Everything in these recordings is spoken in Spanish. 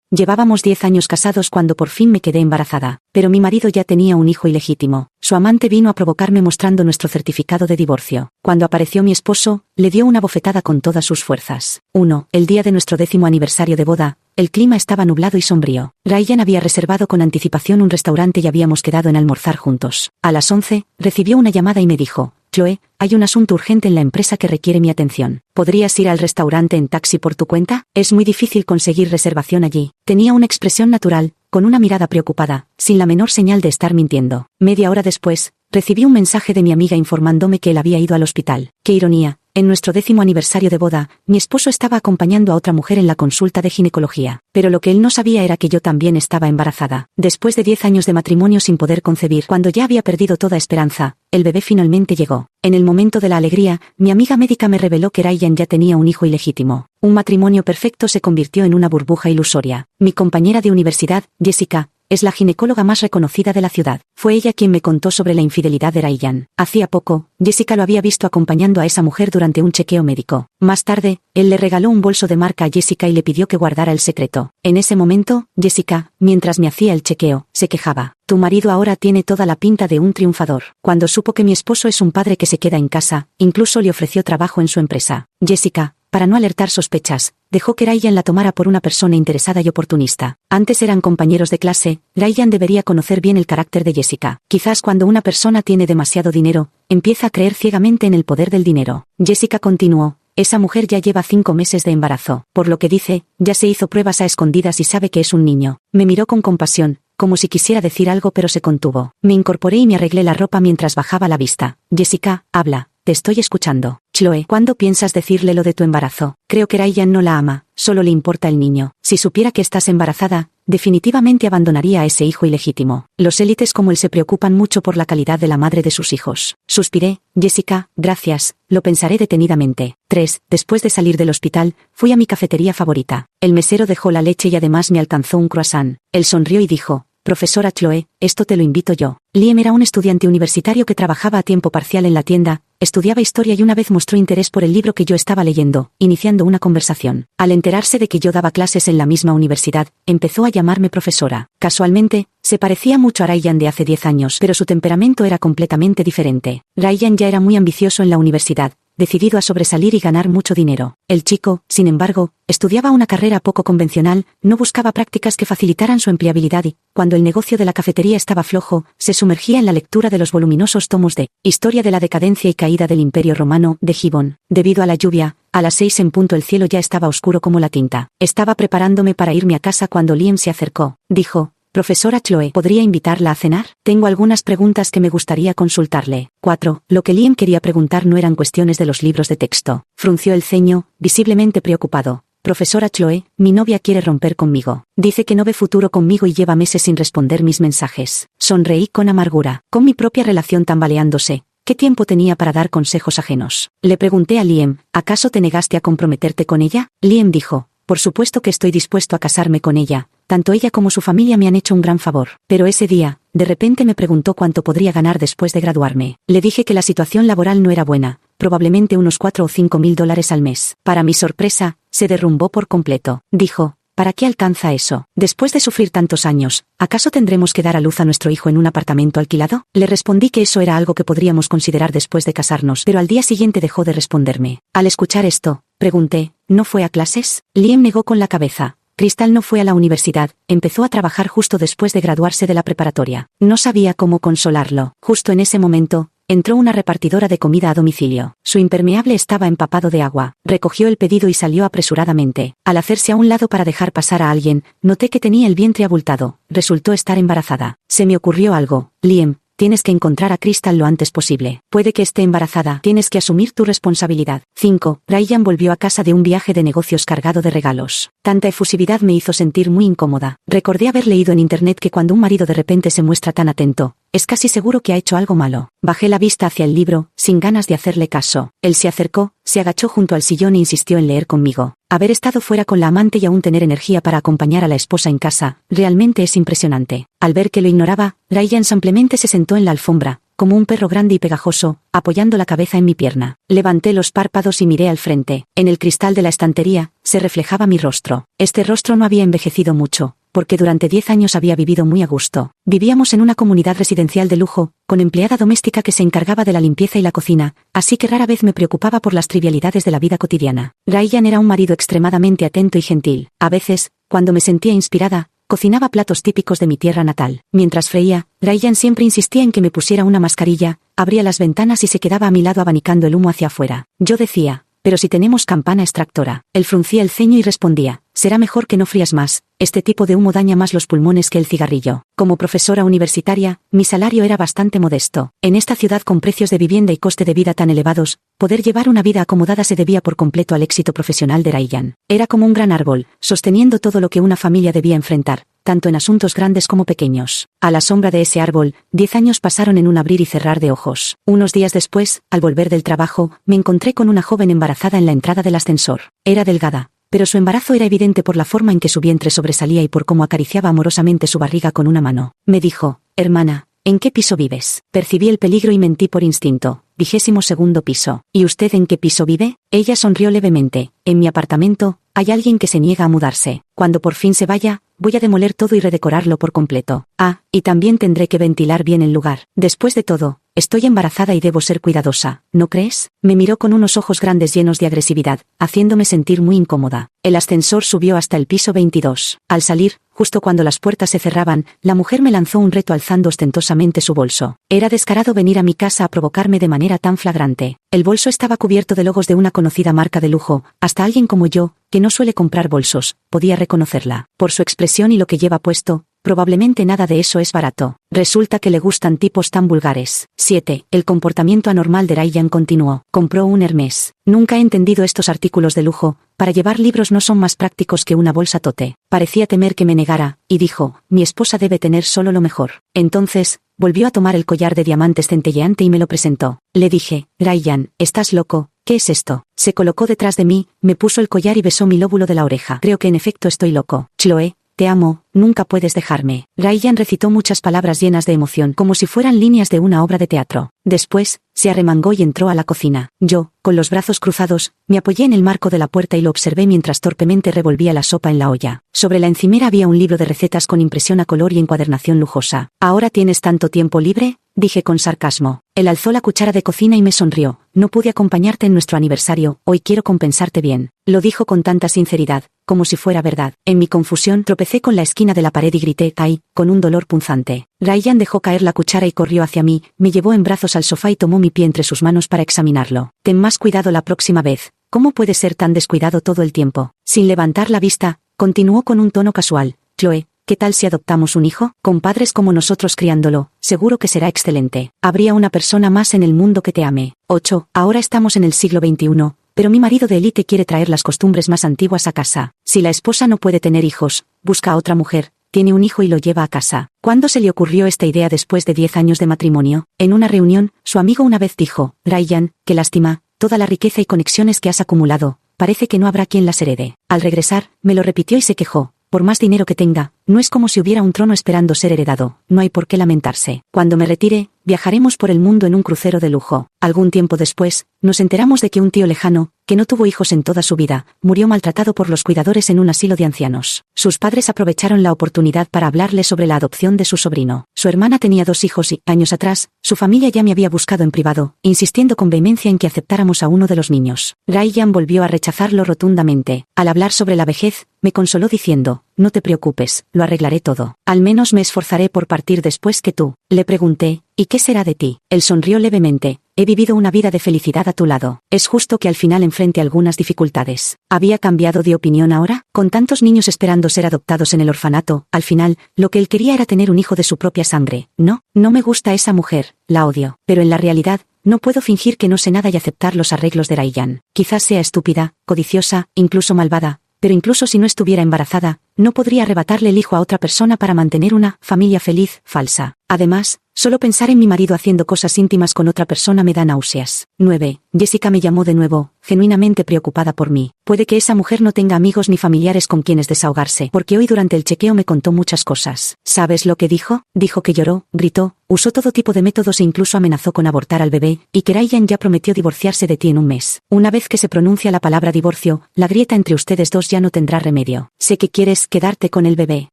Llevábamos 10 años casados cuando por fin me quedé embarazada, pero mi marido ya tenía un hijo ilegítimo. Su amante vino a provocarme mostrando nuestro certificado de divorcio. Cuando apareció mi esposo, le dio una bofetada con todas sus fuerzas. 1. El día de nuestro 10º aniversario de boda, el clima estaba nublado y sombrío. Ryan había reservado con anticipación un restaurante y habíamos quedado en almorzar juntos. A las 11, recibió una llamada y me dijo: Chloe, hay un asunto urgente en la empresa que requiere mi atención. ¿Podrías ir al restaurante en taxi por tu cuenta? Es muy difícil conseguir reservación allí. Tenía una expresión natural, con una mirada preocupada, sin la menor señal de estar mintiendo. Media hora después, recibí un mensaje de mi amiga informándome que él había ido al hospital. ¡Qué ironía! En nuestro 10º aniversario de boda, mi esposo estaba acompañando a otra mujer en la consulta de ginecología. Pero lo que él no sabía era que yo también estaba embarazada. Después de 10 años de matrimonio sin poder concebir, cuando ya había perdido toda esperanza, el bebé finalmente llegó. En el momento de la alegría, mi amiga médica me reveló que Ryan ya tenía un hijo ilegítimo. Un matrimonio perfecto se convirtió en una burbuja ilusoria. Mi compañera de universidad, Jessica, es la ginecóloga más reconocida de la ciudad. Fue ella quien me contó sobre la infidelidad de Ryan. Hacía poco, Jessica lo había visto acompañando a esa mujer durante un chequeo médico. Más tarde, él le regaló un bolso de marca a Jessica y le pidió que guardara el secreto. En ese momento, Jessica, mientras me hacía el chequeo, se quejaba: tu marido ahora tiene toda la pinta de un triunfador. Cuando supo que mi esposo es un padre que se queda en casa, incluso le ofreció trabajo en su empresa. Jessica, para no alertar sospechas, dejó que Ryan la tomara por una persona interesada y oportunista. Antes eran compañeros de clase. Ryan debería conocer bien el carácter de Jessica. Quizás cuando una persona tiene demasiado dinero, empieza a creer ciegamente en el poder del dinero. Jessica continuó: esa mujer ya lleva 5 meses de embarazo. Por lo que dice, ya se hizo pruebas a escondidas y sabe que es un niño. Me miró con compasión, como si quisiera decir algo pero se contuvo. Me incorporé y me arreglé la ropa mientras bajaba la vista. Jessica, habla. Te estoy escuchando. Chloe, ¿cuándo piensas decirle lo de tu embarazo? Creo que Ryan no la ama, solo le importa el niño. Si supiera que estás embarazada, definitivamente abandonaría a ese hijo ilegítimo. Los élites como él se preocupan mucho por la calidad de la madre de sus hijos. Suspiré: Jessica, gracias, lo pensaré detenidamente. 3. Después de salir del hospital, fui a mi cafetería favorita. El mesero dejó la leche y además me alcanzó un croissant. Él sonrió y dijo: profesora Chloe, esto te lo invito yo. Liam era un estudiante universitario que trabajaba a tiempo parcial en la tienda, estudiaba historia y una vez mostró interés por el libro que yo estaba leyendo, iniciando una conversación. Al enterarse de que yo daba clases en la misma universidad, empezó a llamarme profesora. Casualmente, se parecía mucho a Ryan de hace 10 años, pero su temperamento era completamente diferente. Ryan ya era muy ambicioso en la universidad, decidido a sobresalir y ganar mucho dinero. El chico, sin embargo, estudiaba una carrera poco convencional, no buscaba prácticas que facilitaran su empleabilidad y, cuando el negocio de la cafetería estaba flojo, se sumergía en la lectura de los voluminosos tomos de Historia de la decadencia y caída del Imperio Romano, de Gibbon. Debido a la lluvia, a las 6 en punto el cielo ya estaba oscuro como la tinta. Estaba preparándome para irme a casa cuando Liam se acercó. Dijo: profesora Chloe, ¿podría invitarla a cenar? Tengo algunas preguntas que me gustaría consultarle. 4. Lo que Liam quería preguntar no eran cuestiones de los libros de texto. Frunció el ceño, visiblemente preocupado. Profesora Chloe, mi novia quiere romper conmigo. Dice que no ve futuro conmigo y lleva meses sin responder mis mensajes. Sonreí con amargura. Con mi propia relación tambaleándose, ¿qué tiempo tenía para dar consejos ajenos? Le pregunté a Liam: ¿acaso te negaste a comprometerte con ella? Liam dijo: por supuesto que estoy dispuesto a casarme con ella. Tanto ella como su familia me han hecho un gran favor. Pero ese día, de repente me preguntó cuánto podría ganar después de graduarme. Le dije que la situación laboral no era buena, probablemente unos 4 o 5 mil dólares al mes. Para mi sorpresa, se derrumbó por completo. Dijo: ¿para qué alcanza eso? Después de sufrir tantos años, ¿acaso tendremos que dar a luz a nuestro hijo en un apartamento alquilado? Le respondí que eso era algo que podríamos considerar después de casarnos, pero al día siguiente dejó de responderme. Al escuchar esto, pregunté: ¿no fue a clases? Liam negó con la cabeza. Crystal no fue a la universidad, empezó a trabajar justo después de graduarse de la preparatoria. No sabía cómo consolarlo. Justo en ese momento, entró una repartidora de comida a domicilio. Su impermeable estaba empapado de agua. Recogió el pedido y salió apresuradamente. Al hacerse a un lado para dejar pasar a alguien, noté que tenía el vientre abultado. Resultó estar embarazada. Se me ocurrió algo. Liam, tienes que encontrar a Crystal lo antes posible. Puede que esté embarazada. Tienes que asumir tu responsabilidad. 5. Ryan volvió a casa de un viaje de negocios cargado de regalos. Tanta efusividad me hizo sentir muy incómoda. Recordé haber leído en internet que cuando un marido de repente se muestra tan atento, es casi seguro que ha hecho algo malo. Bajé la vista hacia el libro, sin ganas de hacerle caso. Él se acercó, se agachó junto al sillón e insistió en leer conmigo. Haber estado fuera con la amante y aún tener energía para acompañar a la esposa en casa, realmente es impresionante. Al ver que lo ignoraba, Ryan simplemente se sentó en la alfombra, como un perro grande y pegajoso, apoyando la cabeza en mi pierna. Levanté los párpados y miré al frente. En el cristal de la estantería, se reflejaba mi rostro. Este rostro no había envejecido mucho, porque durante 10 años había vivido muy a gusto. Vivíamos en una comunidad residencial de lujo, con empleada doméstica que se encargaba de la limpieza y la cocina, así que rara vez me preocupaba por las trivialidades de la vida cotidiana. Ryan era un marido extremadamente atento y gentil. A veces, cuando me sentía inspirada, cocinaba platos típicos de mi tierra natal. Mientras freía, Ryan siempre insistía en que me pusiera una mascarilla, abría las ventanas y se quedaba a mi lado abanicando el humo hacia afuera. Yo decía, pero si tenemos campana extractora. Él fruncía el ceño y respondía, será mejor que no frías más, este tipo de humo daña más los pulmones que el cigarrillo. Como profesora universitaria, mi salario era bastante modesto. En esta ciudad con precios de vivienda y coste de vida tan elevados, poder llevar una vida acomodada se debía por completo al éxito profesional de Ryan. Era como un gran árbol, sosteniendo todo lo que una familia debía enfrentar, tanto en asuntos grandes como pequeños. A la sombra de ese árbol, 10 años pasaron en un abrir y cerrar de ojos. Unos días después, al volver del trabajo, me encontré con una joven embarazada en la entrada del ascensor. Era delgada, pero su embarazo era evidente por la forma en que su vientre sobresalía y por cómo acariciaba amorosamente su barriga con una mano. Me dijo, hermana, ¿en qué piso vives? Percibí el peligro y mentí por instinto. 22º piso. ¿Y usted en qué piso vive? Ella sonrió levemente. En mi apartamento, hay alguien que se niega a mudarse. Cuando por fin se vaya, voy a demoler todo y redecorarlo por completo. Ah, y también tendré que ventilar bien el lugar. Después de todo, estoy embarazada y debo ser cuidadosa, ¿no crees? Me miró con unos ojos grandes llenos de agresividad, haciéndome sentir muy incómoda. El ascensor subió hasta el piso 22. Al salir, justo cuando las puertas se cerraban, la mujer me lanzó un reto alzando ostentosamente su bolso. Era descarado venir a mi casa a provocarme de manera tan flagrante. El bolso estaba cubierto de logos de una conocida marca de lujo, hasta alguien como yo, que no suele comprar bolsos, podía reconocerla. Por su expresión y lo que lleva puesto, probablemente nada de eso es barato. Resulta que le gustan tipos tan vulgares. 7. El comportamiento anormal de Ryan continuó. Compró un Hermès. Nunca he entendido estos artículos de lujo. Para llevar libros no son más prácticos que una bolsa tote. Parecía temer que me negara, y dijo, mi esposa debe tener solo lo mejor. Entonces, volvió a tomar el collar de diamantes centelleante y me lo presentó. Le dije, Ryan, ¿estás loco? ¿Qué es esto? Se colocó detrás de mí, me puso el collar y besó mi lóbulo de la oreja. Creo que en efecto estoy loco. Chloe, te amo, nunca puedes dejarme. Ryan recitó muchas palabras llenas de emoción como si fueran líneas de una obra de teatro. Después, se arremangó y entró a la cocina. Yo, con los brazos cruzados, me apoyé en el marco de la puerta y lo observé mientras torpemente revolvía la sopa en la olla. Sobre la encimera había un libro de recetas con impresión a color y encuadernación lujosa. ¿Ahora tienes tanto tiempo libre?, dije con sarcasmo. Él alzó la cuchara de cocina y me sonrió. No pude acompañarte en nuestro aniversario, hoy quiero compensarte bien. Lo dijo con tanta sinceridad, como si fuera verdad. En mi confusión tropecé con la esquina de la pared y grité, ¡ay!, con un dolor punzante. Ryan dejó caer la cuchara y corrió hacia mí, me llevó en brazos al sofá y tomó mi pie entre sus manos para examinarlo. Ten más cuidado la próxima vez. ¿Cómo puedes ser tan descuidado todo el tiempo? Sin levantar la vista, continuó con un tono casual. Chloe, ¿qué tal si adoptamos un hijo? Con padres como nosotros criándolo, seguro que será excelente. Habría una persona más en el mundo que te ame. 8. Ahora estamos en el siglo XXI, pero mi marido de élite quiere traer las costumbres más antiguas a casa. Si la esposa no puede tener hijos, busca a otra mujer, tiene un hijo y lo lleva a casa. ¿Cuándo se le ocurrió esta idea después de 10 años de matrimonio? En una reunión, su amigo una vez dijo, Ryan, qué lástima, toda la riqueza y conexiones que has acumulado, parece que no habrá quien las herede. Al regresar, me lo repitió y se quejó. Por más dinero que tenga, no es como si hubiera un trono esperando ser heredado, no hay por qué lamentarse. Cuando me retire, viajaremos por el mundo en un crucero de lujo. Algún tiempo después, nos enteramos de que un tío lejano, que no tuvo hijos en toda su vida, murió maltratado por los cuidadores en un asilo de ancianos. Sus padres aprovecharon la oportunidad para hablarle sobre la adopción de su sobrino. Su hermana tenía 2 hijos y, años atrás, su familia ya me había buscado en privado, insistiendo con vehemencia en que aceptáramos a uno de los niños. Ryan volvió a rechazarlo rotundamente. Al hablar sobre la vejez, me consoló diciendo, no te preocupes, lo arreglaré todo. Al menos me esforzaré por partir después que tú. Le pregunté, ¿y qué será de ti? Él sonrió levemente. He vivido una vida de felicidad a tu lado. Es justo que al final enfrente algunas dificultades. ¿Había cambiado de opinión ahora? Con tantos niños esperando ser adoptados en el orfanato, al final, lo que él quería era tener un hijo de su propia sangre. No me gusta esa mujer, la odio. Pero en la realidad, no puedo fingir que no sé nada y aceptar los arreglos de Ryan. Quizás sea estúpida, codiciosa, incluso malvada, pero incluso si no estuviera embarazada, no podría arrebatarle el hijo a otra persona para mantener una familia feliz, falsa. Además, Solo pensar en mi marido haciendo cosas íntimas con otra persona me da náuseas. 9. Jessica me llamó de nuevo, genuinamente preocupada por mí. Puede que esa mujer no tenga amigos ni familiares con quienes desahogarse, porque hoy durante el chequeo me contó muchas cosas. ¿Sabes lo que dijo? Dijo que lloró, gritó, usó todo tipo de métodos e incluso amenazó con abortar al bebé, y que Ryan ya prometió divorciarse de ti en un mes. Una vez que se pronuncia la palabra divorcio, la grieta entre ustedes dos ya no tendrá remedio. Sé que quieres quedarte con el bebé.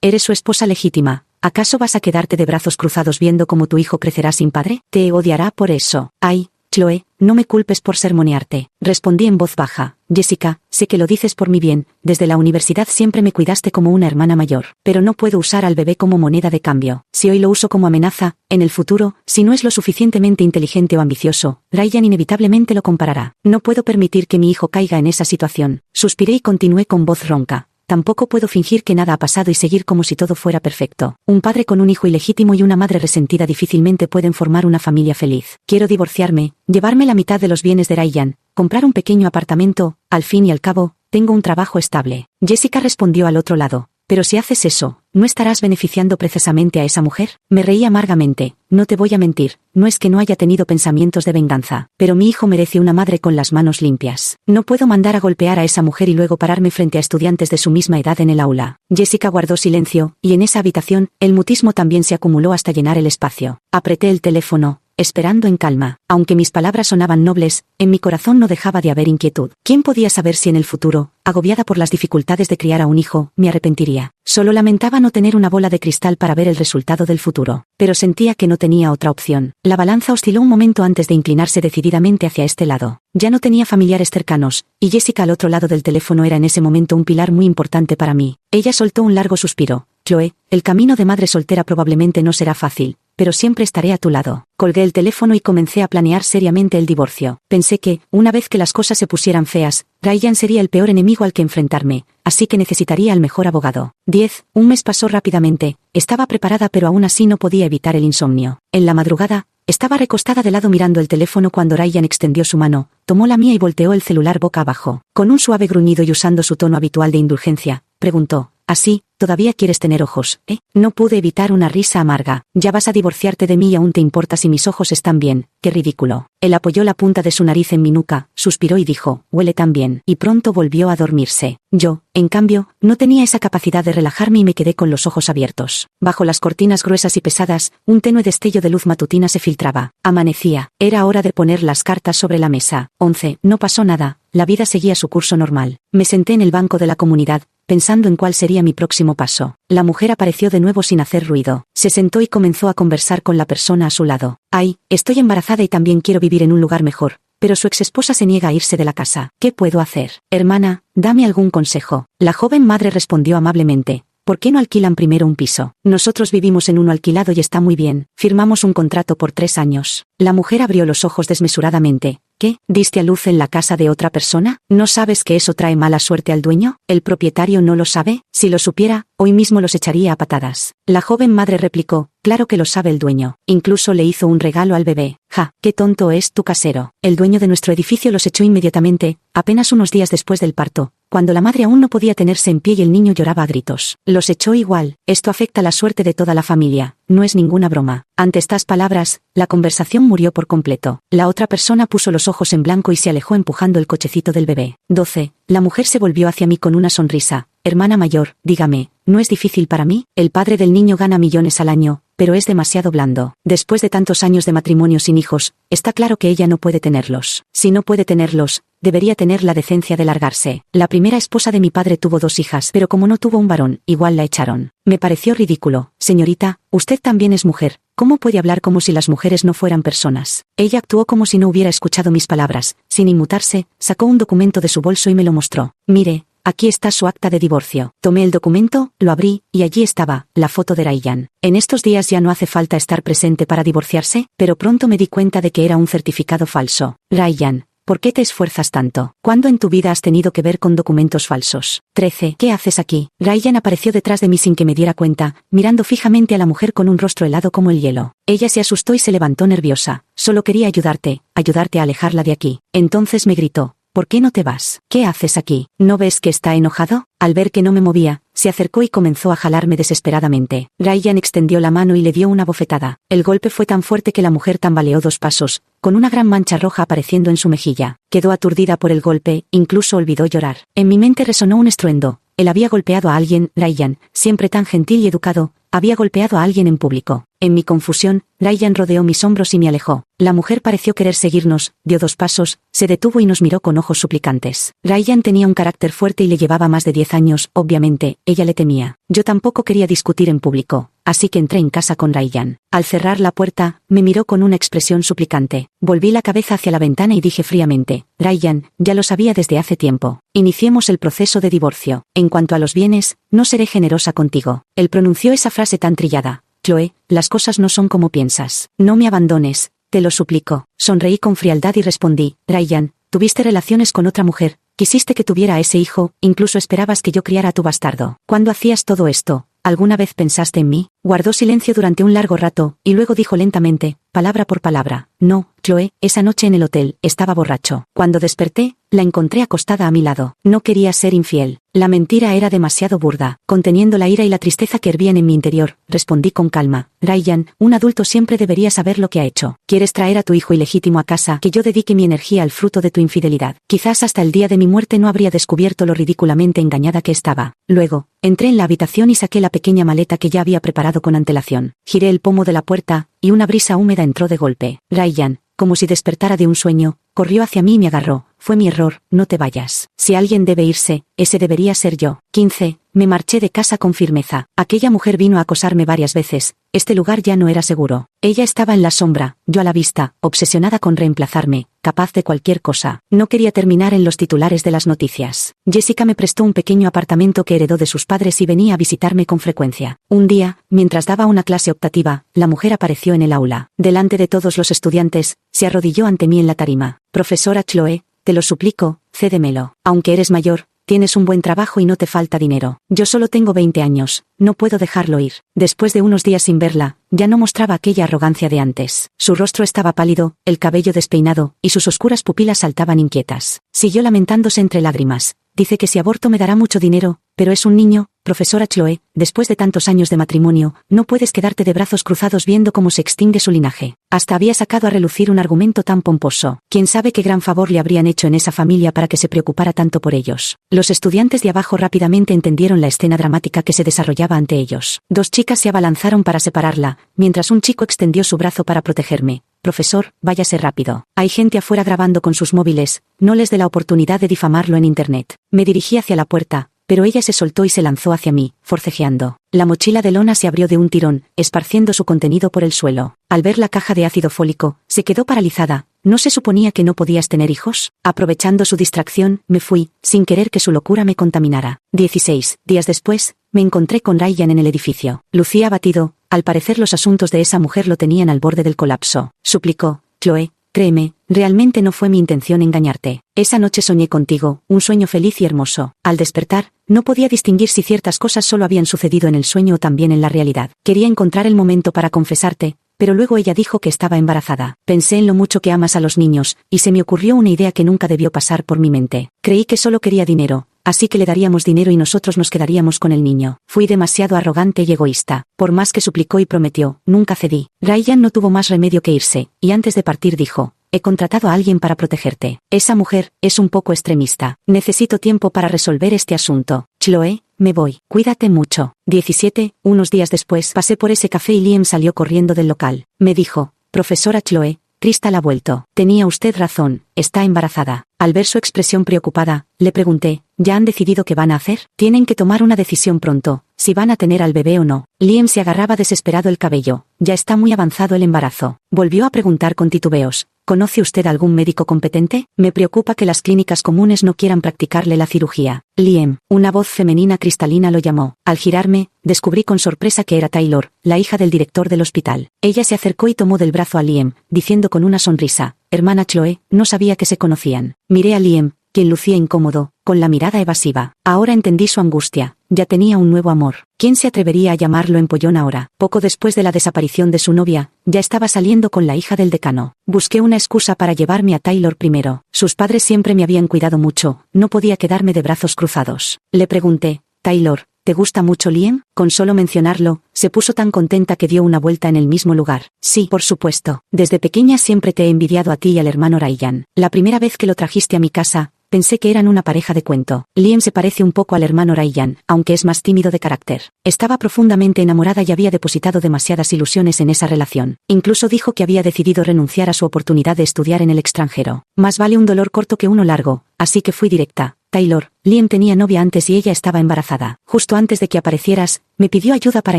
Eres su esposa legítima. ¿Acaso vas a quedarte de brazos cruzados viendo cómo tu hijo crecerá sin padre? Te odiará por eso. Ay, Chloe, no me culpes por sermonearte. Respondí en voz baja. Jessica, sé que lo dices por mi bien, desde la universidad siempre me cuidaste como una hermana mayor, pero no puedo usar al bebé como moneda de cambio. Si hoy lo uso como amenaza, en el futuro, si no es lo suficientemente inteligente o ambicioso, Ryan inevitablemente lo comparará. No puedo permitir que mi hijo caiga en esa situación. Suspiré y continué con voz ronca. Tampoco puedo fingir que nada ha pasado y seguir como si todo fuera perfecto. Un padre con un hijo ilegítimo y una madre resentida difícilmente pueden formar una familia feliz. Quiero divorciarme, llevarme la mitad de los bienes de Ryan, comprar un pequeño apartamento, al fin y al cabo, tengo un trabajo estable. Jessica respondió al otro lado. Pero si haces eso, ¿no estarás beneficiando precisamente a esa mujer? Me reí amargamente. No te voy a mentir, no es que no haya tenido pensamientos de venganza, pero mi hijo merece una madre con las manos limpias. No puedo mandar a golpear a esa mujer y luego pararme frente a estudiantes de su misma edad en el aula. Jessica guardó silencio, y en esa habitación, el mutismo también se acumuló hasta llenar el espacio. Apreté el teléfono, esperando en calma. Aunque mis palabras sonaban nobles, en mi corazón no dejaba de haber inquietud. ¿Quién podía saber si en el futuro, agobiada por las dificultades de criar a un hijo, me arrepentiría? Solo lamentaba no tener una bola de cristal para ver el resultado del futuro. Pero sentía que no tenía otra opción. La balanza osciló un momento antes de inclinarse decididamente hacia este lado. Ya no tenía familiares cercanos, y Jessica al otro lado del teléfono era en ese momento un pilar muy importante para mí. Ella soltó un largo suspiro. Chloe, el camino de madre soltera probablemente no será fácil, pero siempre estaré a tu lado. Colgué el teléfono y comencé a planear seriamente el divorcio. Pensé que, una vez que las cosas se pusieran feas, Ryan sería el peor enemigo al que enfrentarme, así que necesitaría al mejor abogado. 10. Un mes pasó rápidamente. Estaba preparada pero aún así no podía evitar el insomnio. En la madrugada, estaba recostada de lado mirando el teléfono cuando Ryan extendió su mano, tomó la mía y volteó el celular boca abajo. Con un suave gruñido y usando su tono habitual de indulgencia, preguntó, «Así, todavía quieres tener ojos, ¿eh?» No pude evitar una risa amarga. «Ya vas a divorciarte de mí y aún te importa si mis ojos están bien, qué ridículo». Él apoyó la punta de su nariz en mi nuca, suspiró y dijo, «Huele tan bien», y pronto volvió a dormirse. Yo, en cambio, no tenía esa capacidad de relajarme y me quedé con los ojos abiertos. Bajo las cortinas gruesas y pesadas, un tenue destello de luz matutina se filtraba. Amanecía. Era hora de poner las cartas sobre la mesa. 11. No pasó nada. La vida seguía su curso normal. Me senté en el banco de la comunidad, pensando en cuál sería mi próximo paso. La mujer apareció de nuevo sin hacer ruido. Se sentó y comenzó a conversar con la persona a su lado. «Ay, estoy embarazada y también quiero vivir en un lugar mejor, pero su exesposa se niega a irse de la casa. ¿Qué puedo hacer? Hermana, dame algún consejo». La joven madre respondió amablemente. «¿Por qué no alquilan primero un piso? Nosotros vivimos en uno alquilado y está muy bien. Firmamos un contrato por 3 años». La mujer abrió los ojos desmesuradamente. «¿Qué? ¿Diste a luz en la casa de otra persona? ¿No sabes que eso trae mala suerte al dueño? ¿El propietario no lo sabe? Si lo supiera, hoy mismo los echaría a patadas». La joven madre replicó, «Claro que lo sabe el dueño. Incluso le hizo un regalo al bebé». «Ja, qué tonto es tu casero. El dueño de nuestro edificio los echó inmediatamente, apenas unos días después del parto, cuando la madre aún no podía tenerse en pie y el niño lloraba a gritos. Los echó igual. Esto afecta la suerte de toda la familia. No es ninguna broma». Ante estas palabras, la conversación murió por completo. La otra persona puso los ojos en blanco y se alejó empujando el cochecito del bebé. 12. La mujer se volvió hacia mí con una sonrisa. «Hermana mayor, dígame, ¿no es difícil para mí? El padre del niño gana millones al año, pero es demasiado blando. Después de tantos años de matrimonio sin hijos, está claro que ella no puede tenerlos. Si no puede tenerlos, debería tener la decencia de largarse. La primera esposa de mi padre tuvo 2 hijas, pero como no tuvo un varón, igual la echaron. Me pareció ridículo. Señorita, usted también es mujer. ¿Cómo puede hablar como si las mujeres no fueran personas?» Ella actuó como si no hubiera escuchado mis palabras. Sin inmutarse, sacó un documento de su bolso y me lo mostró. «Mire, aquí está su acta de divorcio». Tomé el documento, lo abrí, y allí estaba, la foto de Ryan. En estos días ya no hace falta estar presente para divorciarse, pero pronto me di cuenta de que era un certificado falso. «Ryan, ¿por qué te esfuerzas tanto? ¿Cuándo en tu vida has tenido que ver con documentos falsos?» 13. «¿Qué haces aquí?» Ryan apareció detrás de mí sin que me diera cuenta, mirando fijamente a la mujer con un rostro helado como el hielo. Ella se asustó y se levantó nerviosa. «Solo quería ayudarte a alejarla de aquí». Entonces me gritó, ¿por qué no te vas? ¿Qué haces aquí? ¿No ves que está enojado? Al ver que no me movía, se acercó y comenzó a jalarme desesperadamente. Ryan extendió la mano y le dio una bofetada. El golpe fue tan fuerte que la mujer tambaleó 2 pasos, con una gran mancha roja apareciendo en su mejilla. Quedó aturdida por el golpe, incluso olvidó llorar. En mi mente resonó un estruendo. Él había golpeado a alguien. Ryan, siempre tan gentil y educado, había golpeado a alguien en público. En mi confusión, Ryan rodeó mis hombros y me alejó. La mujer pareció querer seguirnos, dio 2 pasos, se detuvo y nos miró con ojos suplicantes. Ryan tenía un carácter fuerte y le llevaba más de 10 años, obviamente, ella le temía. Yo tampoco quería discutir en público, así que entré en casa con Ryan. Al cerrar la puerta, me miró con una expresión suplicante. Volví la cabeza hacia la ventana y dije fríamente, Ryan, ya lo sabía desde hace tiempo. Iniciemos el proceso de divorcio. En cuanto a los bienes, no seré generosa contigo. Él pronunció esa frase tan trillada. Chloe, las cosas no son como piensas. No me abandones, te lo suplico. Sonreí con frialdad y respondí, Ryan, tuviste relaciones con otra mujer, quisiste que tuviera a ese hijo, incluso esperabas que yo criara a tu bastardo. ¿Cuándo hacías todo esto? ¿Alguna vez pensaste en mí? Guardó silencio durante un largo rato, y luego dijo lentamente, palabra por palabra, no, Chloe, esa noche en el hotel, estaba borracho. Cuando desperté, la encontré acostada a mi lado. No quería ser infiel. La mentira era demasiado burda. Conteniendo la ira y la tristeza que hervían en mi interior, respondí con calma, Ryan, un adulto siempre debería saber lo que ha hecho. ¿Quieres traer a tu hijo ilegítimo a casa que yo dedique mi energía al fruto de tu infidelidad? Quizás hasta el día de mi muerte no habría descubierto lo ridículamente engañada que estaba. Luego, entré en la habitación y saqué la pequeña maleta que ya había preparado con antelación. Giré el pomo de la puerta, y una brisa húmeda entró de golpe. Ryan, como si despertara de un sueño, corrió hacia mí y me agarró. Fue mi error, no te vayas. Si alguien debe irse, ese debería ser yo. 15. Me marché de casa con firmeza. Aquella mujer vino a acosarme varias veces. Este lugar ya no era seguro. Ella estaba en la sombra, yo a la vista, obsesionada con reemplazarme, capaz de cualquier cosa. No quería terminar en los titulares de las noticias. Jessica me prestó un pequeño apartamento que heredó de sus padres y venía a visitarme con frecuencia. Un día, mientras daba una clase optativa, la mujer apareció en el aula. Delante de todos los estudiantes, se arrodilló ante mí en la tarima. Profesora Chloe, te lo suplico, cédemelo. Aunque eres mayor, tienes un buen trabajo y no te falta dinero. Yo solo tengo 20 años, no puedo dejarlo ir. Después de unos días sin verla, ya no mostraba aquella arrogancia de antes. Su rostro estaba pálido, el cabello despeinado, y sus oscuras pupilas saltaban inquietas. Siguió lamentándose entre lágrimas. Dice que si aborto me dará mucho dinero, pero es un niño. Profesora Chloe, después de tantos años de matrimonio, no puedes quedarte de brazos cruzados viendo cómo se extingue su linaje. Hasta había sacado a relucir un argumento tan pomposo. ¿Quién sabe qué gran favor le habrían hecho en esa familia para que se preocupara tanto por ellos? Los estudiantes de abajo rápidamente entendieron la escena dramática que se desarrollaba ante ellos. 2 chicas se abalanzaron para separarla, mientras un chico extendió su brazo para protegerme. Profesor, váyase rápido. Hay gente afuera grabando con sus móviles, no les dé la oportunidad de difamarlo en internet. Me dirigí hacia la puerta, pero ella se soltó y se lanzó hacia mí, forcejeando. La mochila de lona se abrió de un tirón, esparciendo su contenido por el suelo. Al ver la caja de ácido fólico, se quedó paralizada. ¿No se suponía que no podías tener hijos? Aprovechando su distracción, me fui, sin querer que su locura me contaminara. 16 días después, me encontré con Ryan en el edificio. Lucía abatido, al parecer los asuntos de esa mujer lo tenían al borde del colapso. Suplicó, Chloe, créeme, realmente no fue mi intención engañarte. Esa noche soñé contigo, un sueño feliz y hermoso. Al despertar, no podía distinguir si ciertas cosas solo habían sucedido en el sueño o también en la realidad. Quería encontrar el momento para confesarte, pero luego ella dijo que estaba embarazada. Pensé en lo mucho que amas a los niños, y se me ocurrió una idea que nunca debió pasar por mi mente. Creí que solo quería dinero, así que le daríamos dinero y nosotros nos quedaríamos con el niño. Fui demasiado arrogante y egoísta. Por más que suplicó y prometió, nunca cedí. Ryan no tuvo más remedio que irse, y antes de partir dijo, he contratado a alguien para protegerte. Esa mujer es un poco extremista. Necesito tiempo para resolver este asunto. Chloe, me voy. Cuídate mucho. 17. Unos días después pasé por ese café y Liam salió corriendo del local. Me dijo, profesora Chloe, Crystal ha vuelto. Tenía usted razón, está embarazada. Al ver su expresión preocupada, le pregunté, ¿ya han decidido qué van a hacer? Tienen que tomar una decisión pronto, si van a tener al bebé o no. Liam se agarraba desesperado el cabello. Ya está muy avanzado el embarazo. Volvió a preguntar con titubeos. ¿Conoce usted algún médico competente? Me preocupa que las clínicas comunes no quieran practicarle la cirugía. Liam, una voz femenina cristalina lo llamó. Al girarme, descubrí con sorpresa que era Taylor, la hija del director del hospital. Ella se acercó y tomó del brazo a Liam, diciendo con una sonrisa, hermana Chloe, no sabía que se conocían. Miré a Liam, quien lucía incómodo, con la mirada evasiva. Ahora entendí su angustia. Ya tenía un nuevo amor. ¿Quién se atrevería a llamarlo empollón ahora? Poco después de la desaparición de su novia, ya estaba saliendo con la hija del decano. Busqué una excusa para llevarme a Taylor primero. Sus padres siempre me habían cuidado mucho, no podía quedarme de brazos cruzados. Le pregunté, Taylor, ¿te gusta mucho Liam? Con solo mencionarlo, se puso tan contenta que dio una vuelta en el mismo lugar. Sí, por supuesto. Desde pequeña siempre te he envidiado a ti y al hermano Ryan. La primera vez que lo trajiste a mi casa, pensé que eran una pareja de cuento. Liam se parece un poco al hermano Ryan, aunque es más tímido de carácter. Estaba profundamente enamorada y había depositado demasiadas ilusiones en esa relación. Incluso dijo que había decidido renunciar a su oportunidad de estudiar en el extranjero. Más vale un dolor corto que uno largo, así que fui directa. Taylor, Liam tenía novia antes y ella estaba embarazada. Justo antes de que aparecieras, me pidió ayuda para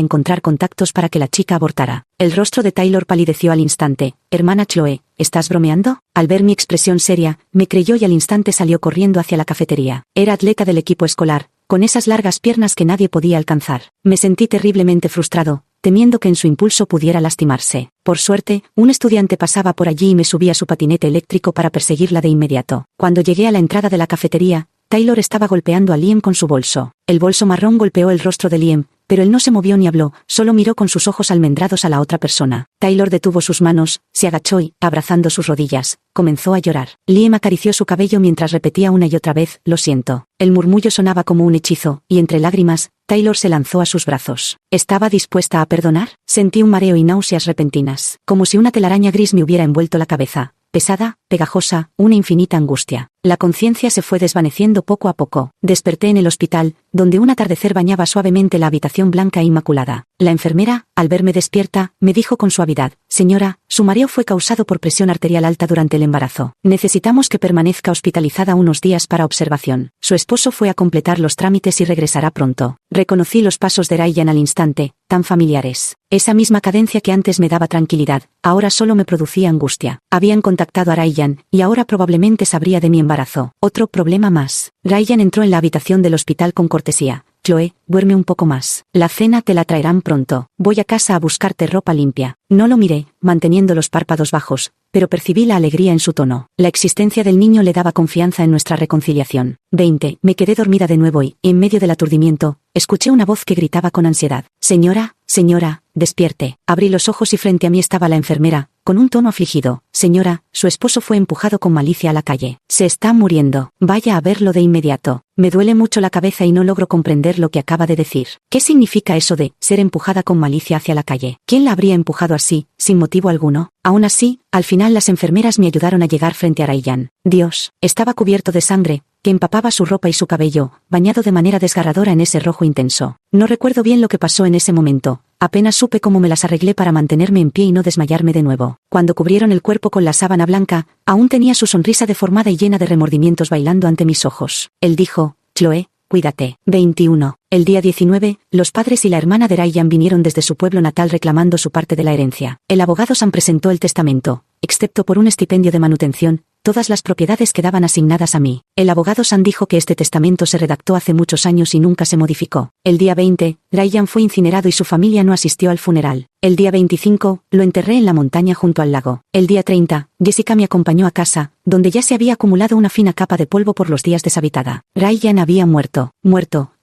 encontrar contactos para que la chica abortara. El rostro de Taylor palideció al instante. Hermana Chloe, ¿estás bromeando? Al ver mi expresión seria, me creyó y al instante salió corriendo hacia la cafetería. Era atleta del equipo escolar, con esas largas piernas que nadie podía alcanzar. Me sentí terriblemente frustrado, temiendo que en su impulso pudiera lastimarse. Por suerte, un estudiante pasaba por allí y me subí a su patinete eléctrico para perseguirla de inmediato. Cuando llegué a la entrada de la cafetería, Taylor estaba golpeando a Liam con su bolso. El bolso marrón golpeó el rostro de Liam, pero él no se movió ni habló, solo miró con sus ojos almendrados a la otra persona. Taylor detuvo sus manos, se agachó y, abrazando sus rodillas, comenzó a llorar. Liam acarició su cabello mientras repetía una y otra vez, lo siento. El murmullo sonaba como un hechizo, y entre lágrimas, Taylor se lanzó a sus brazos. ¿Estaba dispuesta a perdonar? Sentí un mareo y náuseas repentinas, como si una telaraña gris me hubiera envuelto la cabeza. Pesada, pegajosa, una infinita angustia. La conciencia se fue desvaneciendo poco a poco. Desperté en el hospital, donde un atardecer bañaba suavemente la habitación blanca e inmaculada. La enfermera, al verme despierta, me dijo con suavidad, señora, su mareo fue causado por presión arterial alta durante el embarazo. Necesitamos que permanezca hospitalizada unos días para observación. Su esposo fue a completar los trámites y regresará pronto. Reconocí los pasos de Ryan al instante, tan familiares. Esa misma cadencia que antes me daba tranquilidad, ahora solo me producía angustia. Habían contactado a Ryan, y ahora probablemente sabría de mi embarazo. Otro problema más. Ryan entró en la habitación del hospital con cortesía. Chloe, duerme un poco más. La cena te la traerán pronto. Voy a casa a buscarte ropa limpia. No lo miré, manteniendo los párpados bajos, pero percibí la alegría en su tono. La existencia del niño le daba confianza en nuestra reconciliación. 20. Me quedé dormida de nuevo y, en medio del aturdimiento, escuché una voz que gritaba con ansiedad. Señora, señora, despierte. Abrí los ojos y frente a mí estaba la enfermera, con un tono afligido. Señora, su esposo fue empujado con malicia a la calle. Se está muriendo. Vaya a verlo de inmediato. Me duele mucho la cabeza y no logro comprender lo que acaba de decir. ¿Qué significa eso de ser empujada con malicia hacia la calle? ¿Quién la habría empujado así, sin motivo alguno? Aún así, al final las enfermeras me ayudaron a llegar frente a Ryan. Dios, estaba cubierto de sangre, que empapaba su ropa y su cabello, bañado de manera desgarradora en ese rojo intenso. No recuerdo bien lo que pasó en ese momento. Apenas supe cómo me las arreglé para mantenerme en pie y no desmayarme de nuevo. Cuando cubrieron el cuerpo con la sábana blanca, aún tenía su sonrisa deformada y llena de remordimientos bailando ante mis ojos. Él dijo, Chloe, cuídate. 21. El día 19, los padres y la hermana de Ryan vinieron desde su pueblo natal reclamando su parte de la herencia. El abogado Sam presentó el testamento. Excepto por un estipendio de manutención, todas las propiedades quedaban asignadas a mí. El abogado Sam dijo que este testamento se redactó hace muchos años y nunca se modificó. El día 20, Ryan fue incinerado y su familia no asistió al funeral. El día 25, lo enterré en la montaña junto al lago. El día 30, Jessica me acompañó a casa, donde ya se había acumulado una fina capa de polvo por los días deshabitada. Ryan había muerto,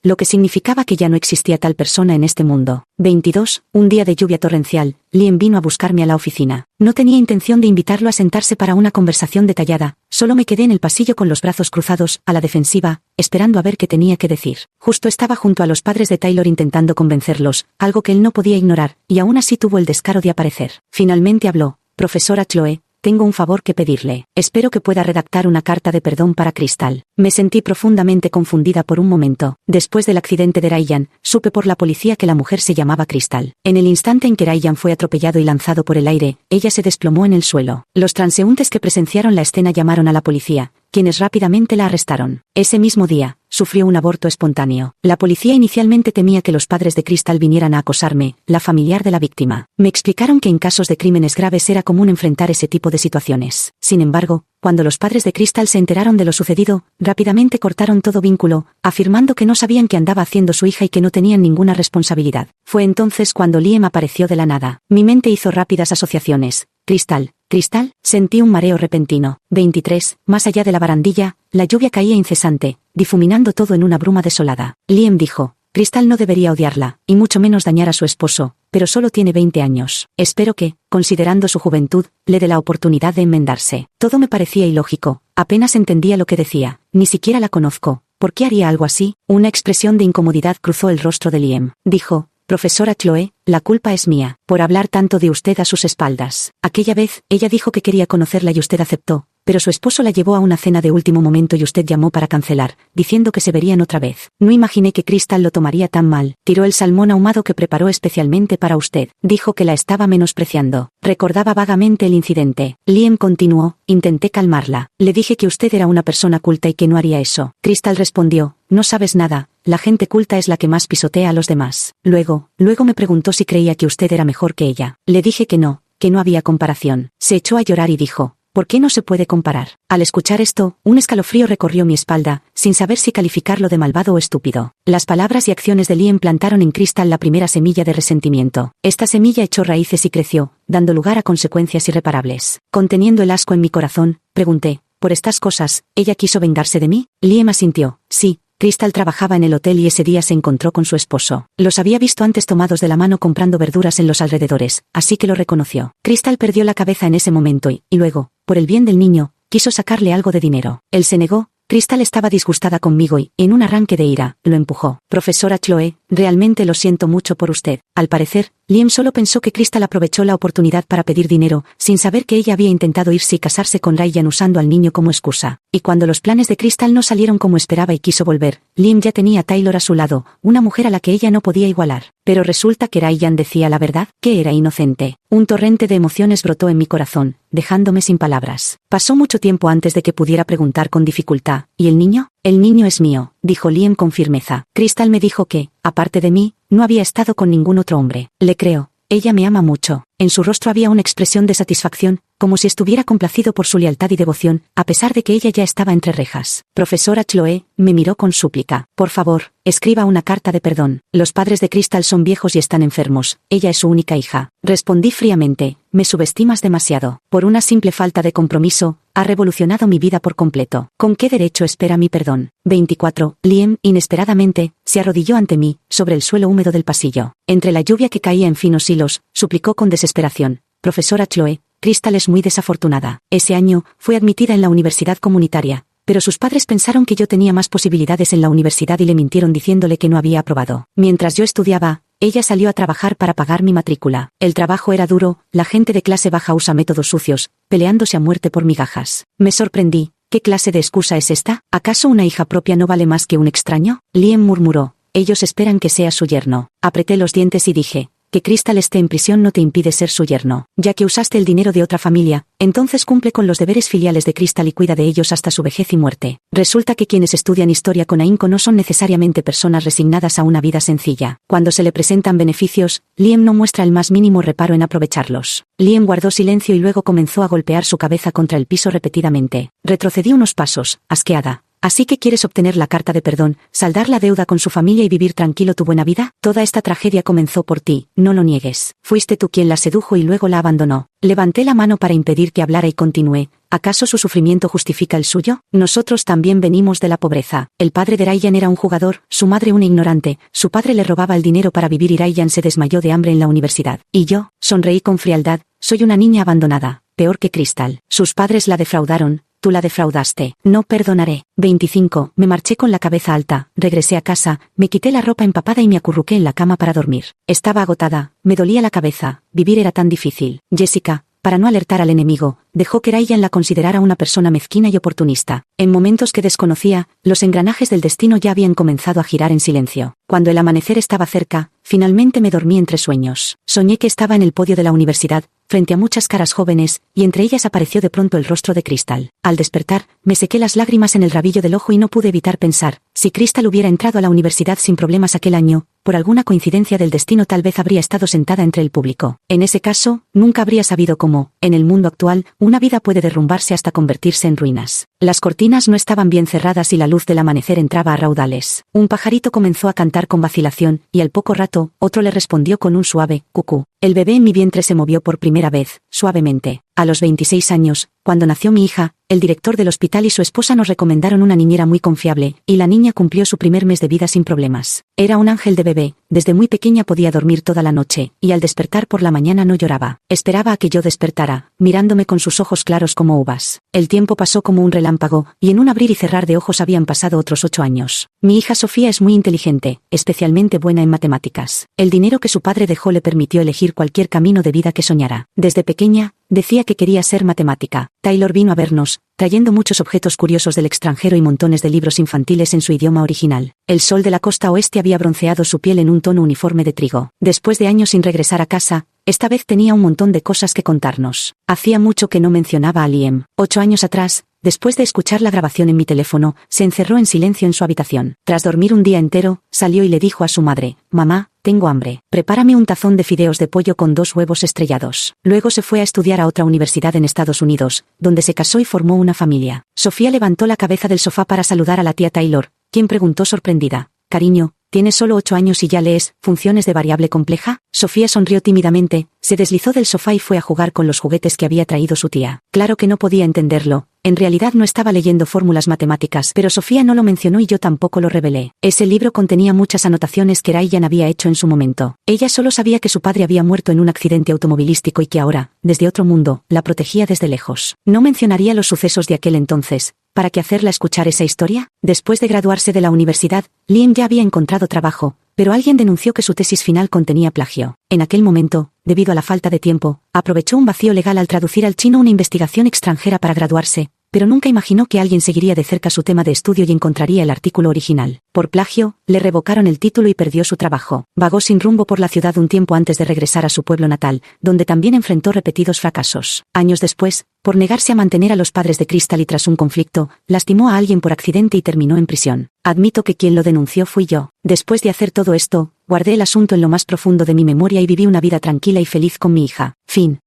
lo que significaba que ya no existía tal persona en este mundo. 22, un día de lluvia torrencial, Liam vino a buscarme a la oficina. No tenía intención de invitarlo a sentarse para una conversación detallada, solo me quedé en el pasillo con los brazos cruzados, a la defensiva, esperando a ver qué tenía que decir. Justo estaba junto a los padres de Taylor intentando convencerlos, algo que él no podía ignorar, y aún así tuvo el descaro de aparecer. Finalmente habló. Profesora Chloe, tengo un favor que pedirle. Espero que pueda redactar una carta de perdón para Crystal. Me sentí profundamente confundida por un momento. Después del accidente de Ryan, supe por la policía que la mujer se llamaba Crystal. En el instante en que Ryan fue atropellado y lanzado por el aire, ella se desplomó en el suelo. Los transeúntes que presenciaron la escena llamaron a la policía, quienes rápidamente la arrestaron. Ese mismo día, sufrió un aborto espontáneo. La policía inicialmente temía que los padres de Crystal vinieran a acosarme, la familiar de la víctima. Me explicaron que en casos de crímenes graves era común enfrentar ese tipo de situaciones. Sin embargo, cuando los padres de Crystal se enteraron de lo sucedido, rápidamente cortaron todo vínculo, afirmando que no sabían qué andaba haciendo su hija y que no tenían ninguna responsabilidad. Fue entonces cuando Liam apareció de la nada. Mi mente hizo rápidas asociaciones. Crystal, Cristal, sentí un mareo repentino. 23. Más allá de la barandilla, la lluvia caía incesante, difuminando todo en una bruma desolada. Liam dijo: Cristal no debería odiarla, y mucho menos dañar a su esposo, pero solo tiene 20 años. Espero que, considerando su juventud, le dé la oportunidad de enmendarse. Todo me parecía ilógico, apenas entendía lo que decía, ni siquiera la conozco. ¿Por qué haría algo así? Una expresión de incomodidad cruzó el rostro de Liam. Dijo: Profesora Chloe, la culpa es mía, por hablar tanto de usted a sus espaldas. Aquella vez, ella dijo que quería conocerla y usted aceptó, pero su esposo la llevó a una cena de último momento y usted llamó para cancelar, diciendo que se verían otra vez. No imaginé que Crystal lo tomaría tan mal. Tiró el salmón ahumado que preparó especialmente para usted. Dijo que la estaba menospreciando. Recordaba vagamente el incidente. Liam continuó: intenté calmarla. Le dije que usted era una persona culta y que no haría eso. Crystal respondió: no sabes nada, la gente culta es la que más pisotea a los demás. Luego me preguntó si creía que usted era mejor que ella. Le dije que no había comparación. Se echó a llorar y dijo: ¿por qué no se puede comparar? Al escuchar esto, un escalofrío recorrió mi espalda, sin saber si calificarlo de malvado o estúpido. Las palabras y acciones de Liam plantaron en Crystal la primera semilla de resentimiento. Esta semilla echó raíces y creció, dando lugar a consecuencias irreparables. Conteniendo el asco en mi corazón, pregunté: ¿por estas cosas, ella quiso vengarse de mí? Liam asintió: sí. Crystal trabajaba en el hotel y ese día se encontró con su esposo. Los había visto antes tomados de la mano comprando verduras en los alrededores, así que lo reconoció. Crystal perdió la cabeza en ese momento y luego, por el bien del niño, quiso sacarle algo de dinero. Él se negó. Crystal estaba disgustada conmigo y, en un arranque de ira, lo empujó. Profesora Chloe, realmente lo siento mucho por usted. Al parecer, Liam solo pensó que Crystal aprovechó la oportunidad para pedir dinero, sin saber que ella había intentado irse y casarse con Ryan usando al niño como excusa. Y cuando los planes de Crystal no salieron como esperaba y quiso volver, Liam ya tenía a Taylor a su lado, una mujer a la que ella no podía igualar. Pero resulta que Ryan decía la verdad, que era inocente. Un torrente de emociones brotó en mi corazón, dejándome sin palabras. Pasó mucho tiempo antes de que pudiera preguntar con dificultad: ¿y el niño? El niño es mío, dijo Liam con firmeza. Crystal me dijo que, aparte de mí, no había estado con ningún otro hombre. Le creo. Ella me ama mucho. En su rostro había una expresión de satisfacción, como si estuviera complacido por su lealtad y devoción, a pesar de que ella ya estaba entre rejas. Profesora Chloe, me miró con súplica. Por favor, escriba una carta de perdón. Los padres de Crystal son viejos y están enfermos. Ella es su única hija. Respondí fríamente: me subestimas demasiado. Por una simple falta de compromiso, ha revolucionado mi vida por completo. ¿Con qué derecho espera mi perdón? 24. Liam, inesperadamente, se arrodilló ante mí, sobre el suelo húmedo del pasillo. Entre la lluvia que caía en finos hilos, suplicó con desesperación: Profesora Chloe, Crystal es muy desafortunada. Ese año, fue admitida en la universidad comunitaria, pero sus padres pensaron que yo tenía más posibilidades en la universidad y le mintieron diciéndole que no había aprobado. Mientras yo estudiaba, ella salió a trabajar para pagar mi matrícula. El trabajo era duro, la gente de clase baja usa métodos sucios, peleándose a muerte por migajas. Me sorprendí. ¿Qué clase de excusa es esta? ¿Acaso una hija propia no vale más que un extraño? Liam murmuró: ellos esperan que sea su yerno. Apreté los dientes y dije: que Crystal esté en prisión no te impide ser su yerno. Ya que usaste el dinero de otra familia, entonces cumple con los deberes filiales de Crystal y cuida de ellos hasta su vejez y muerte. Resulta que quienes estudian historia con ahínco no son necesariamente personas resignadas a una vida sencilla. Cuando se le presentan beneficios, Liam no muestra el más mínimo reparo en aprovecharlos. Liam guardó silencio y luego comenzó a golpear su cabeza contra el piso repetidamente. Retrocedí unos pasos, asqueada. ¿Así que quieres obtener la carta de perdón, saldar la deuda con su familia y vivir tranquilo tu buena vida? Toda esta tragedia comenzó por ti, no lo niegues. Fuiste tú quien la sedujo y luego la abandonó. Levanté la mano para impedir que hablara y continué: ¿acaso su sufrimiento justifica el suyo? Nosotros también venimos de la pobreza. El padre de Ryan era un jugador, su madre una ignorante, su padre le robaba el dinero para vivir y Ryan se desmayó de hambre en la universidad. Y yo, sonreí con frialdad, soy una niña abandonada, peor que Crystal. Sus padres la defraudaron. Tú la defraudaste. No perdonaré. 25. Me marché con la cabeza alta, regresé a casa, me quité la ropa empapada y me acurruqué en la cama para dormir. Estaba agotada, me dolía la cabeza, vivir era tan difícil. Jessica, para no alertar al enemigo, dejó que Ryan la considerara una persona mezquina y oportunista. En momentos que desconocía, los engranajes del destino ya habían comenzado a girar en silencio. Cuando el amanecer estaba cerca, finalmente me dormí entre sueños. Soñé que estaba en el podio de la universidad, frente a muchas caras jóvenes, y entre ellas apareció de pronto el rostro de Crystal. Al despertar, me sequé las lágrimas en el rabillo del ojo y no pude evitar pensar: si Crystal hubiera entrado a la universidad sin problemas aquel año, por alguna coincidencia del destino tal vez habría estado sentada entre el público. En ese caso, nunca habría sabido cómo, en el mundo actual, una vida puede derrumbarse hasta convertirse en ruinas. Las cortinas no estaban bien cerradas y la luz del amanecer entraba a raudales. Un pajarito comenzó a cantar con vacilación, y al poco rato, otro le respondió con un suave cucú. El bebé en mi vientre se movió por primera vez, suavemente. A los 26 años, cuando nació mi hija, el director del hospital y su esposa nos recomendaron una niñera muy confiable, y la niña cumplió su primer mes de vida sin problemas. Era un ángel de bebé, desde muy pequeña podía dormir toda la noche, y al despertar por la mañana no lloraba. Esperaba a que yo despertara, mirándome con sus ojos claros como uvas. El tiempo pasó como un relámpago, y en un abrir y cerrar de ojos habían pasado otros 8 años. Mi hija Sofía es muy inteligente, especialmente buena en matemáticas. El dinero que su padre dejó le permitió elegir cualquier camino de vida que soñara. Desde pequeña, decía que quería ser matemática. Taylor vino a vernos, trayendo muchos objetos curiosos del extranjero y montones de libros infantiles en su idioma original. El sol de la costa oeste había bronceado su piel en un tono uniforme de trigo. Después de años sin regresar a casa, esta vez tenía un montón de cosas que contarnos. Hacía mucho que no mencionaba a Liam. 8 años atrás, después de escuchar la grabación en mi teléfono, se encerró en silencio en su habitación. Tras dormir un día entero, salió y le dijo a su madre: «Mamá, tengo hambre. Prepárame un tazón de fideos de pollo con 2 huevos estrellados». Luego se fue a estudiar a otra universidad en Estados Unidos, donde se casó y formó una familia. Sofía levantó la cabeza del sofá para saludar a la tía Taylor, quien preguntó sorprendida: «Cariño, ¿tienes solo 8 años y ya lees funciones de variable compleja?». Sofía sonrió tímidamente, se deslizó del sofá y fue a jugar con los juguetes que había traído su tía. Claro que no podía entenderlo. En realidad no estaba leyendo fórmulas matemáticas, pero Sofía no lo mencionó y yo tampoco lo revelé. Ese libro contenía muchas anotaciones que Ryan había hecho en su momento. Ella solo sabía que su padre había muerto en un accidente automovilístico y que ahora, desde otro mundo, la protegía desde lejos. No mencionaría los sucesos de aquel entonces. ¿Para qué hacerla escuchar esa historia? Después de graduarse de la universidad, Liam ya había encontrado trabajo, pero alguien denunció que su tesis final contenía plagio. En aquel momento, debido a la falta de tiempo, aprovechó un vacío legal al traducir al chino una investigación extranjera para graduarse, pero nunca imaginó que alguien seguiría de cerca su tema de estudio y encontraría el artículo original. Por plagio, le revocaron el título y perdió su trabajo. Vagó sin rumbo por la ciudad un tiempo antes de regresar a su pueblo natal, donde también enfrentó repetidos fracasos. Años después, por negarse a mantener a los padres de Crystal y tras un conflicto, lastimó a alguien por accidente y terminó en prisión. Admito que quien lo denunció fui yo. Después de hacer todo esto, guardé el asunto en lo más profundo de mi memoria y viví una vida tranquila y feliz con mi hija. Fin.